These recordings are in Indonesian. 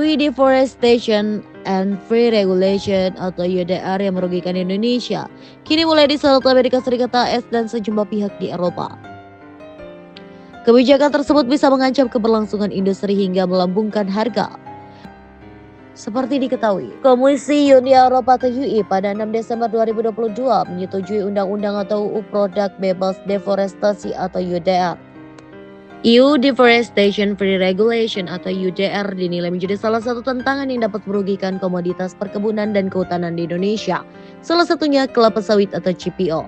UI Deforestation and Free Regulation atau UDR yang merugikan Indonesia kini mulai disorot Amerika Serikat, AS, dan sejumlah pihak di Eropa. Kebijakan tersebut bisa mengancam keberlangsungan industri hingga melambungkan harga. Seperti diketahui, Komisi Uni Eropa atau UI pada 6 Desember 2022 menyetujui Undang-Undang atau UU Produk Bebas Deforestasi atau UDR. EU Deforestation Free Regulation atau UDR dinilai menjadi salah satu tantangan yang dapat merugikan komoditas perkebunan dan kehutanan di Indonesia, salah satunya kelapa sawit atau CPO.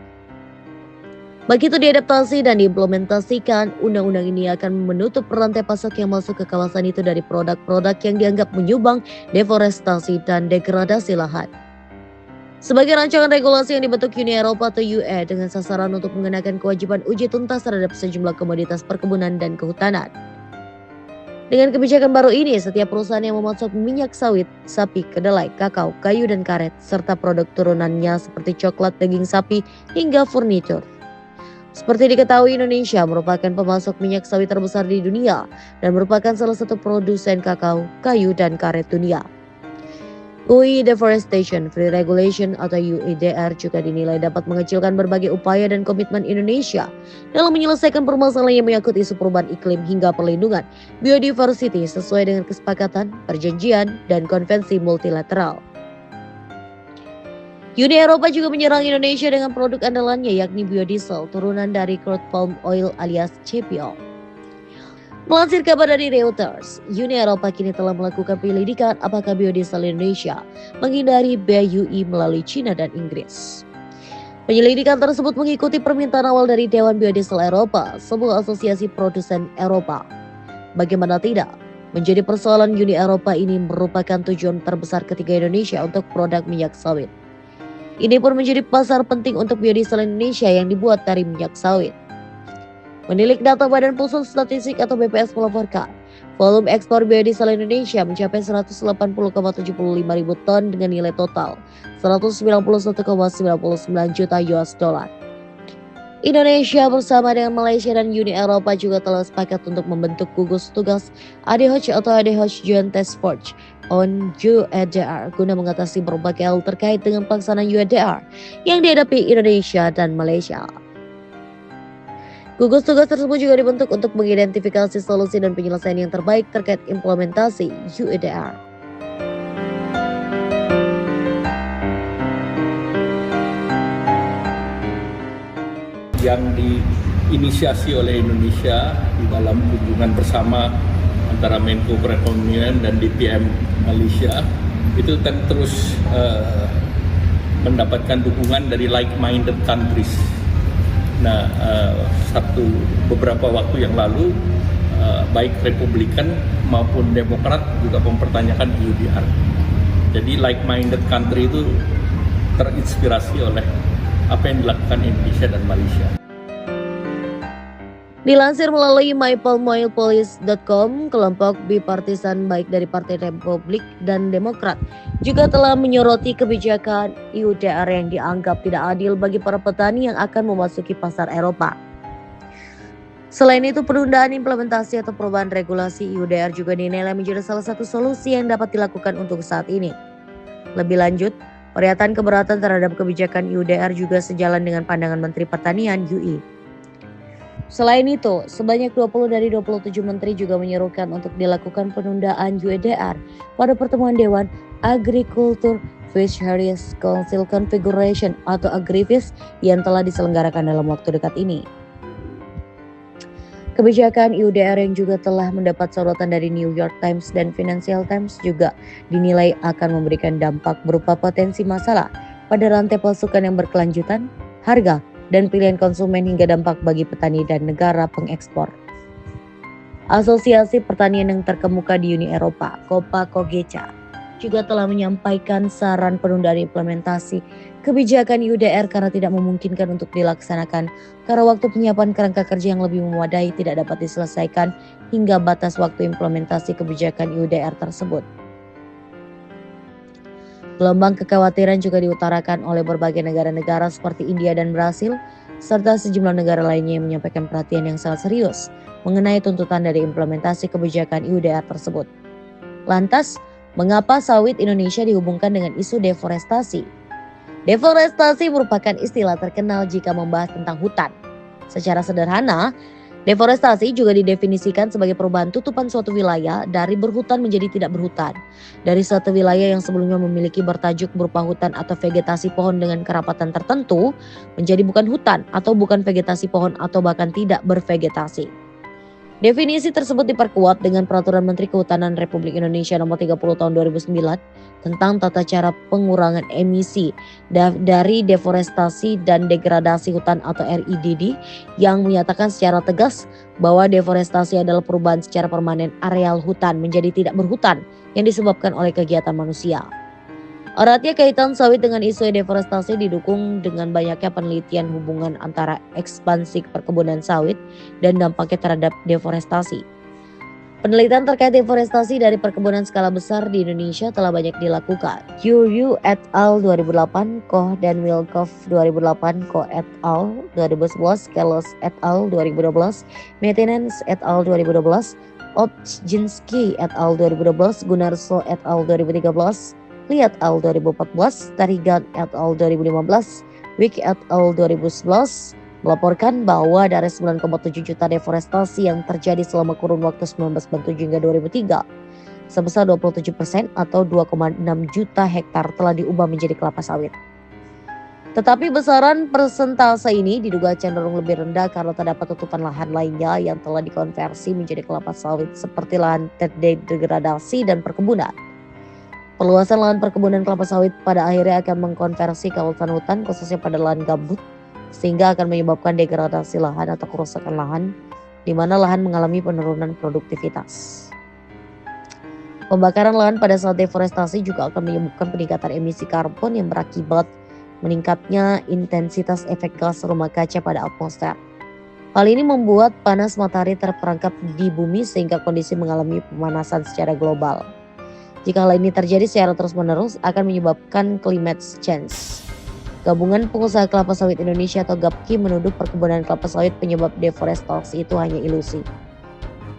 Begitu diadaptasi dan diimplementasikan, undang-undang ini akan menutup rantai pasok yang masuk ke kawasan itu dari produk-produk yang dianggap menyumbang deforestasi dan degradasi lahan. Sebagai rancangan regulasi yang dibentuk Uni Eropa atau UE dengan sasaran untuk mengenakan kewajiban uji tuntas terhadap sejumlah komoditas perkebunan dan kehutanan. Dengan kebijakan baru ini, setiap perusahaan yang memasok minyak sawit, sapi, kedelai, kakao, kayu, dan karet, serta produk turunannya seperti coklat, daging sapi, hingga furnitur. Seperti diketahui, Indonesia merupakan pemasok minyak sawit terbesar di dunia dan merupakan salah satu produsen kakao, kayu, dan karet dunia. UI Deforestation Free Regulation atau UEDR juga dinilai dapat mengecilkan berbagai upaya dan komitmen Indonesia dalam menyelesaikan permasalahan yang menyangkut isu perubahan iklim hingga perlindungan biodiversity sesuai dengan kesepakatan, perjanjian, dan konvensi multilateral. Uni Eropa juga menyerang Indonesia dengan produk andalannya yakni biodiesel turunan dari crude palm oil alias CPO. Melansir kabar dari Reuters, Uni Eropa kini telah melakukan penyelidikan apakah biodiesel Indonesia menghindari bea UI melalui China dan Inggris. Penyelidikan tersebut mengikuti permintaan awal dari Dewan Biodiesel Eropa, sebuah asosiasi produsen Eropa. Bagaimana tidak, menjadi persoalan Uni Eropa ini merupakan tujuan terbesar ketiga Indonesia untuk produk minyak sawit. Ini pun menjadi pasar penting untuk biodiesel Indonesia yang dibuat dari minyak sawit. Menilik data Badan Pusat Statistik atau BPS melaporkan, volume ekspor biodiesel Indonesia mencapai 180,75 ribu ton dengan nilai total 191,99 juta US dollar. Indonesia bersama dengan Malaysia dan Uni Eropa juga telah sepakat untuk membentuk gugus tugas ADHOC atau ADHOC Joint Task Force on UEDR guna mengatasi berbagai hal terkait dengan pelaksanaan UEDR yang dihadapi Indonesia dan Malaysia. Gugus tugas tersebut juga dibentuk untuk mengidentifikasi solusi dan penyelesaian yang terbaik terkait implementasi UEDR. Yang diinisiasi oleh Indonesia di dalam kunjungan bersama antara Menko Perekonomian dan DPM Malaysia itu terus mendapatkan dukungan dari like-minded countries. Nah, beberapa waktu yang lalu baik Republikan maupun Demokrat juga mempertanyakan UDR. Jadi like-minded country itu terinspirasi oleh apa yang dilakukan Indonesia dan Malaysia. Dilansir melalui mypalmoilpolice.com, kelompok bipartisan baik dari Partai Republik dan Demokrat juga telah menyoroti kebijakan UDR yang dianggap tidak adil bagi para petani yang akan memasuki pasar Eropa. Selain itu, penundaan implementasi atau perubahan regulasi UDR juga dinilai menjadi salah satu solusi yang dapat dilakukan untuk saat ini. Lebih lanjut, pernyataan keberatan terhadap kebijakan UDR juga sejalan dengan pandangan Menteri Pertanian UI. Selain itu, sebanyak 20 dari 27 menteri juga menyerukan untuk dilakukan penundaan UEDR pada pertemuan Dewan Agriculture Fisheries Council Configuration atau Agrifis yang telah diselenggarakan dalam waktu dekat ini. Kebijakan UDR yang juga telah mendapat sorotan dari New York Times dan Financial Times juga dinilai akan memberikan dampak berupa potensi masalah pada rantai pasokan yang berkelanjutan, harga, dan pilihan konsumen hingga dampak bagi petani dan negara pengekspor. Asosiasi Pertanian yang terkemuka di Uni Eropa, Copa-Cogeca, juga telah menyampaikan saran penundaan implementasi kebijakan UDR karena tidak memungkinkan untuk dilaksanakan karena waktu penyiapan kerangka kerja yang lebih memadai tidak dapat diselesaikan hingga batas waktu implementasi kebijakan UDR tersebut. Gelombang kekhawatiran juga diutarakan oleh berbagai negara-negara seperti India dan Brasil, serta sejumlah negara lainnya yang menyampaikan perhatian yang sangat serius mengenai tuntutan dari implementasi kebijakan UDR tersebut. Lantas, Mengapa sawit Indonesia dihubungkan dengan isu deforestasi? Deforestasi merupakan istilah terkenal jika membahas tentang hutan. Secara sederhana, deforestasi juga didefinisikan sebagai perubahan tutupan suatu wilayah dari berhutan menjadi tidak berhutan. Dari suatu wilayah yang sebelumnya memiliki bertajuk berupa hutan atau vegetasi pohon dengan kerapatan tertentu, menjadi bukan hutan atau bukan vegetasi pohon atau bahkan tidak bervegetasi. Definisi tersebut diperkuat dengan Peraturan Menteri Kehutanan Republik Indonesia Nomor 30 Tahun 2009 tentang tata cara pengurangan emisi dari deforestasi dan degradasi hutan atau RIDD yang menyatakan secara tegas bahwa deforestasi adalah perubahan secara permanen areal hutan menjadi tidak berhutan yang disebabkan oleh kegiatan manusia. Eratnya kaitan sawit dengan isu deforestasi didukung dengan banyaknya penelitian hubungan antara ekspansi perkebunan sawit dan dampaknya terhadap deforestasi. Penelitian terkait deforestasi dari perkebunan skala besar di Indonesia telah banyak dilakukan. Yu et al. 2008, Koch dan Wilkoff 2008, Koch et al. 2011, Kelos et al. 2012, Maintenance et al. 2012, Obczynski et al. 2012, Gunarso et al. 2013, Lee et al. 2014, Tarigan et al. 2015, Wick et al. 2011 melaporkan bahwa dari 9,7 juta deforestasi yang terjadi selama kurun waktu 1997 hingga 2003, sebesar 27% atau 2,6 juta hektar telah diubah menjadi kelapa sawit. Tetapi besaran persentase ini diduga cenderung lebih rendah karena terdapat tutupan lahan lainnya yang telah dikonversi menjadi kelapa sawit seperti lahan terdegradasi dan perkebunan. Perluasan lahan perkebunan kelapa sawit pada akhirnya akan mengkonversi kawasan hutan khususnya pada lahan gambut sehingga akan menyebabkan degradasi lahan atau kerusakan lahan di mana lahan mengalami penurunan produktivitas. Pembakaran lahan pada saat deforestasi juga akan menyebabkan peningkatan emisi karbon yang berakibat meningkatnya intensitas efek gas rumah kaca pada atmosfer. Hal ini membuat panas matahari terperangkap di bumi sehingga kondisi mengalami pemanasan secara global. Jika hal ini terjadi secara terus-menerus akan menyebabkan climate change. Gabungan Pengusaha Kelapa Sawit Indonesia atau GAPKI menuduh perkebunan kelapa sawit penyebab deforestasi itu hanya ilusi.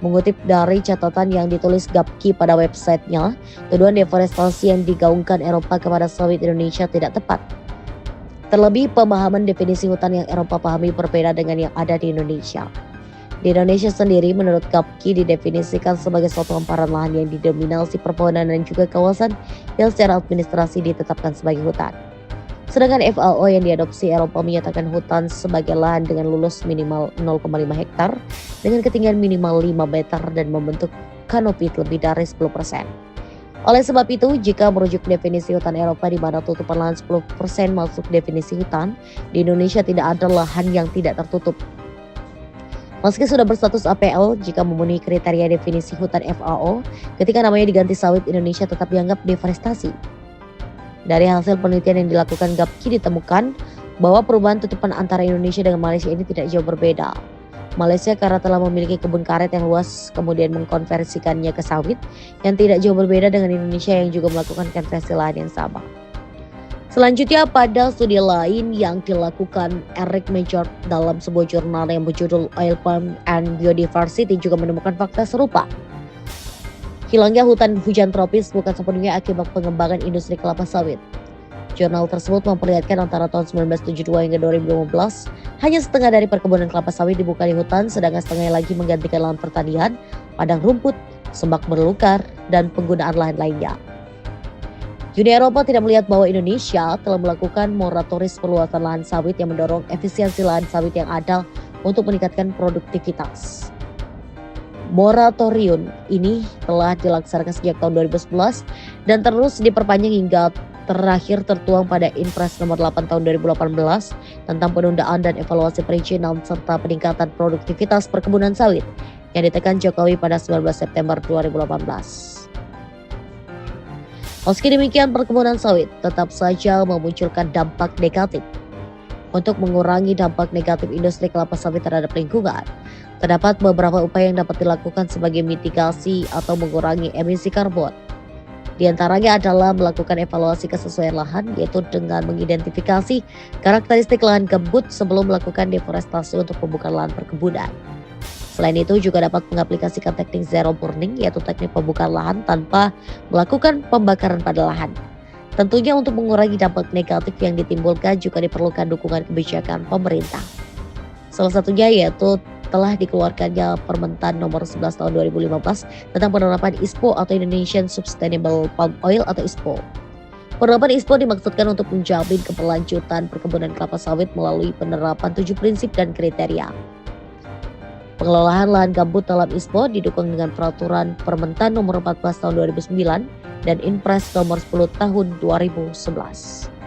Mengutip dari catatan yang ditulis GAPKI pada websitenya, tuduhan deforestasi yang digaungkan Eropa kepada sawit Indonesia tidak tepat. Terlebih pemahaman definisi hutan yang Eropa pahami berbeda dengan yang ada di Indonesia. Di Indonesia sendiri menurut GAPKI didefinisikan sebagai suatu hamparan lahan yang didominasi perpohonan dan juga kawasan yang secara administrasi ditetapkan sebagai hutan. Sedangkan FAO yang diadopsi Eropa menyatakan hutan sebagai lahan dengan luas minimal 0,5 hektar dengan ketinggian minimal 5 meter dan membentuk kanopi lebih dari 10%. Oleh sebab itu, jika merujuk definisi hutan Eropa di mana tutupan lahan 10% masuk definisi hutan, di Indonesia tidak ada lahan yang tidak tertutup. Meski sudah berstatus APL, jika memenuhi kriteria definisi hutan FAO, ketika namanya diganti sawit Indonesia tetap dianggap deforestasi. Dari hasil penelitian yang dilakukan GAPKI ditemukan bahwa perubahan tutupan antara Indonesia dengan Malaysia ini tidak jauh berbeda. Malaysia karena telah memiliki kebun karet yang luas kemudian mengkonversikannya ke sawit yang tidak jauh berbeda dengan Indonesia yang juga melakukan konversi lahan yang sama. Selanjutnya pada studi lain yang dilakukan Eric Major dalam sebuah jurnal yang berjudul Oil Palm and Biodiversity juga menemukan fakta serupa. Hilangnya hutan hujan tropis bukan sepenuhnya akibat pengembangan industri kelapa sawit. Jurnal tersebut memperlihatkan antara tahun 1972 hingga 2015, hanya setengah dari perkebunan kelapa sawit dibuka di hutan, sedangkan setengahnya lagi menggantikan lahan pertanian, padang rumput, semak belukar, dan penggunaan lahan lainnya. Uni Eropa tidak melihat bahwa Indonesia telah melakukan moratoris perluasan lahan sawit yang mendorong efisiensi lahan sawit yang ada untuk meningkatkan produktivitas. Moratorium ini telah dilaksanakan sejak tahun 2011 dan terus diperpanjang hingga terakhir tertuang pada Inpres nomor 8 tahun 2018 tentang penundaan dan evaluasi perizinan serta peningkatan produktivitas perkebunan sawit yang ditekan Jokowi pada 19 September 2018. Meski demikian, perkebunan sawit tetap saja memunculkan dampak negatif. Untuk mengurangi dampak negatif industri kelapa sawit terhadap lingkungan, terdapat beberapa upaya yang dapat dilakukan sebagai mitigasi atau mengurangi emisi karbon. Di antaranya adalah melakukan evaluasi kesesuaian lahan, yaitu dengan mengidentifikasi karakteristik lahan gambut sebelum melakukan deforestasi untuk pembukaan lahan perkebunan. Selain itu juga dapat mengaplikasikan teknik zero burning, yaitu teknik pembukaan lahan tanpa melakukan pembakaran pada lahan. Tentunya untuk mengurangi dampak negatif yang ditimbulkan juga diperlukan dukungan kebijakan pemerintah. Salah satunya yaitu telah dikeluarkannya Permentan nomor 11 tahun 2015 tentang penerapan ISPO atau Indonesian Sustainable Palm Oil atau ISPO. Penerapan ISPO dimaksudkan untuk menjamin keberlanjutan perkebunan kelapa sawit melalui penerapan 7 prinsip dan kriteria. Pengelolaan lahan gambut dalam ISPO didukung dengan peraturan Permentan nomor 14 tahun 2009 dan Inpres nomor 10 tahun 2011.